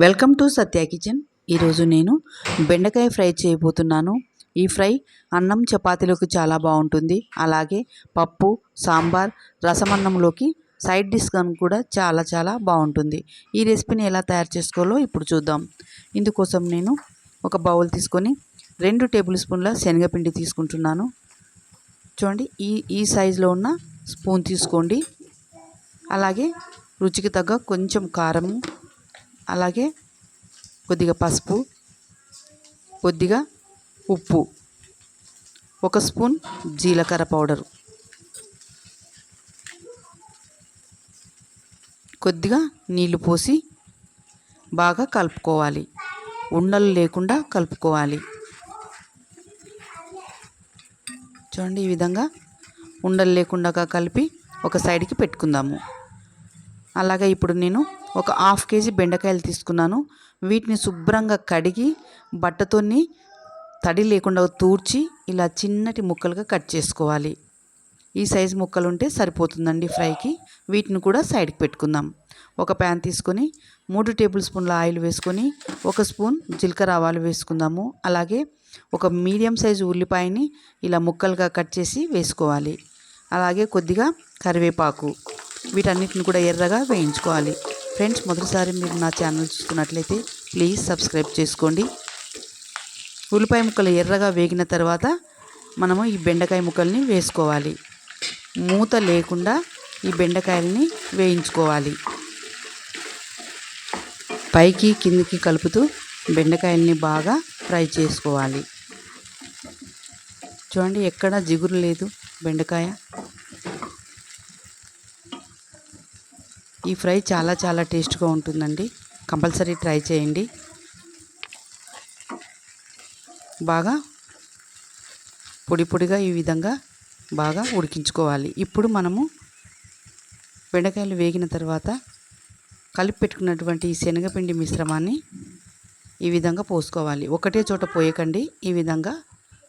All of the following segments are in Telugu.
Welcome to Satya kitchen. ఈరోజు నేను బెండకాయ ఫ్రై చేయబోతున్నాను. ఈ ఫ్రై అన్నం చపాతీలోకి చాలా బాగుంటుంది. అలాగే పప్పు, సాంబార్, రసమన్నంలోకి సైడ్ డిష్గా కూడా చాలా బాగుంటుంది. ఈ రెసిపీని ఎలా తయారు చేసుకోవాలో ఇప్పుడు చూద్దాం. ఇందుకోసం నేను ఒక బౌల్ తీసుకొని 2 టేబుల్ స్పూన్ల శనగపిండి తీసుకుంటున్నాను. చూడండి, ఈ సైజులో ఉన్న స్పూన్ తీసుకోండి. అలాగే రుచికి తగ్గ కొంచెం కారము, అలాగే కొద్దిగా పసుపు, కొద్దిగా ఉప్పు, 1 స్పూన్ జీలకర్ర పౌడరు, కొద్దిగా నీళ్లు పోసి బాగా కలుపుకోవాలి. ఉండలు లేకుండా కలుపుకోవాలి. చూడండి, ఈ విధంగా ఉండలు లేకుండా కలిపి ఒక సైడ్కి పెట్టుకుందాము. అలాగే ఇప్పుడు నేను ఒక 1/2 కేజీ బెండకాయలు తీసుకున్నాను. వీటిని శుభ్రంగా కడిగి బట్టతోని తడి లేకుండా తూర్చి ఇలా చిన్నటి ముక్కలుగా కట్ చేసుకోవాలి. ఈ సైజు ముక్కలు ఉంటే సరిపోతుందండి ఫ్రైకి. వీటిని కూడా సైడ్కి పెట్టుకుందాం. ఒక ప్యాన్ తీసుకొని 3 టేబుల్ స్పూన్ల ఆయిల్ వేసుకొని 1 స్పూన్ జీలకర్ర ఆవాలు వేసుకుందాము. అలాగే ఒక మీడియం సైజు ఉల్లిపాయని ఇలా ముక్కలుగా కట్ చేసి వేసుకోవాలి. అలాగే కొద్దిగా కరివేపాకు, వీటన్నిటిని కూడా ఎర్రగా వేయించుకోవాలి. ఫ్రెండ్స్, మొదటిసారి మీరు నా ఛానల్ చూస్తున్నట్లయితే ప్లీజ్ సబ్స్క్రైబ్ చేసుకోండి. ఉల్లిపాయ ముక్కలు ఎర్రగా వేగిన తర్వాత మనము ఈ బెండకాయ ముక్కల్ని వేసుకోవాలి. మూత లేకుండా ఈ బెండకాయలని వేయించుకోవాలి. పైకి కిందికి కలుపుతూ బెండకాయల్ని బాగా ఫ్రై చేసుకోవాలి. చూడండి, ఎక్కడ జిగురు లేదు బెండకాయ. ఈ ఫ్రై చాలా టేస్ట్గా ఉంటుందండి. కంపల్సరీ ట్రై చేయండి. బాగా పొడిగా ఈ విధంగా బాగా ఉడికించుకోవాలి. ఇప్పుడు మనము బెండకాయలు వేగిన తర్వాత కలిపి పెట్టుకున్నటువంటి ఈ శనగపిండి మిశ్రమాన్ని ఈ విధంగా పోసుకోవాలి. ఒకటే చోట పోయకండి, ఈ విధంగా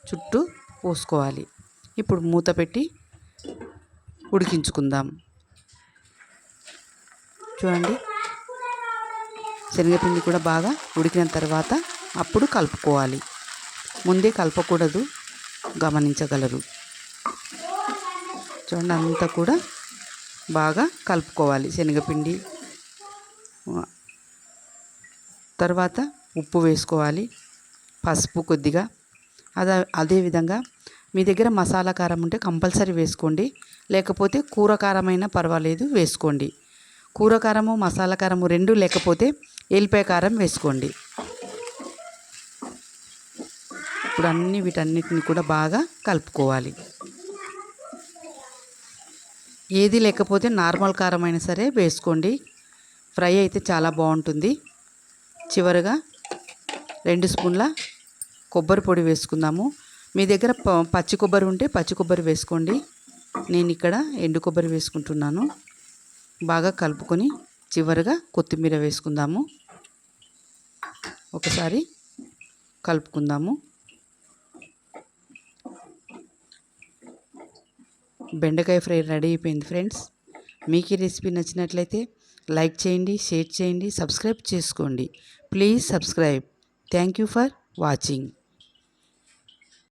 చుట్టూ పోసుకోవాలి. ఇప్పుడు మూత పెట్టి ఉడికించుకుందాం. చూడండి, శనగపిండి కూడా బాగా ఉడికిన తర్వాత అప్పుడు కలుపుకోవాలి. ముందే కలపకూడదు, గమనించగలరు. చూడండి, అంతా కూడా బాగా కలుపుకోవాలి శనగపిండి. తర్వాత ఉప్పు వేసుకోవాలి, పసుపు కొద్దిగా. అదేవిధంగా మీ దగ్గర మసాలా కారం ఉంటే కంపల్సరీ వేసుకోండి, లేకపోతే కూర కారమైనా పర్వాలేదు వేసుకోండి. కూర కారము, మసాలా కారము 2 లేకపోతే ఎల్లిపాయ కారం వేసుకోండి. ఇప్పుడు వీటన్నిటిని కూడా బాగా కలుపుకోవాలి. ఏది లేకపోతే నార్మల్ కారం అయినా సరే వేసుకోండి. ఫ్రై అయితే చాలా బాగుంటుంది. చివరగా 2 స్పూన్ల కొబ్బరి పొడి వేసుకుందాము. మీ దగ్గర పచ్చి కొబ్బరి ఉంటే పచ్చి కొబ్బరి వేసుకోండి. నేను ఇక్కడ ఎండు కొబ్బరి వేసుకుంటున్నాను. బాగా కలుపుకొని చివరగా కొత్తిమీర వేసుకుందాము. ఒకసారి కలుపుకుందాము. బెండకాయ ఫ్రై రెడీ అయిపోయింది ఫ్రెండ్స్. మీకు ఈ రెసిపీ నచ్చినట్లయితే లైక్ చేయండి, షేర్ చేయండి, సబ్స్క్రైబ్ చేసుకోండి. Please subscribe. Thank you for watching.